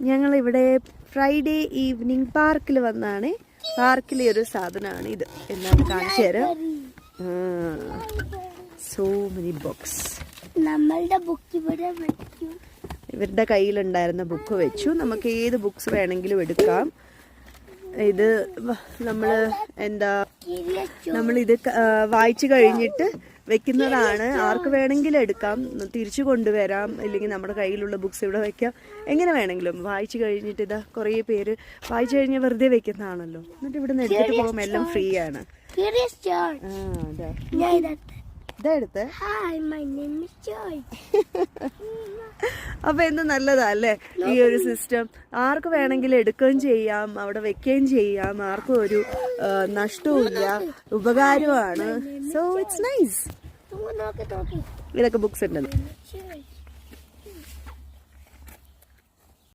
ഞങ്ങളിവിടെ Friday evening പാർക്കിൽ വന്നാണ്. പാർക്കിലെ ഒരു സാധനമാണ് ഇത്. എന്നാണ് കാണിച്ചു തരാം. So many books. നമ്മളുടെ ബുക്ക് ഇവിടെ വെച്ചു. ഇവരുടെ കയ്യിലുണ്ടായിരുന്ന ബുക്ക് വെച്ചു. നമുക്ക് ഏത് ബുക്സ് വേണമെങ്കിലും എടുക്കാം. ഇത് നമ്മളിത് വായിച്ചു കഴിഞ്ഞിട്ട് വെക്കുന്നതാണ്. ആർക്ക് വേണമെങ്കിലും എടുക്കാം, തിരിച്ചു കൊണ്ടുവരാം, ഇല്ലെങ്കിൽ നമ്മുടെ കയ്യിലുള്ള ബുക്സ് ഇവിടെ വെക്കാം. എങ്ങനെ വേണമെങ്കിലും വായിച്ചു കഴിഞ്ഞിട്ട് ഇതാ കുറേ പേര് വായിച്ചു കഴിഞ്ഞാൽ വെറുതെ വെക്കുന്നതാണല്ലോ. എന്നിട്ട് ഇവിടെ നിന്ന് എടുത്തിട്ട് പോകുമ്പോൾ എല്ലാം ഫ്രീ ആണ്. ഇതെടുത്ത് അപ്പൊ എന്ത് നല്ലതാ അല്ലേ ഈ ഒരു സിസ്റ്റം. ആർക്ക് വേണമെങ്കിലും എടുക്കുകയും ചെയ്യാം, അവിടെ വെക്കുകയും ചെയ്യാം. ആർക്കും ഒരു നഷ്ടവും ഇല്ല, ഉപകാരമാണ്. So it's nice. ഇതൊക്കെ ബുക്സ് ഉണ്ടല്ലോ.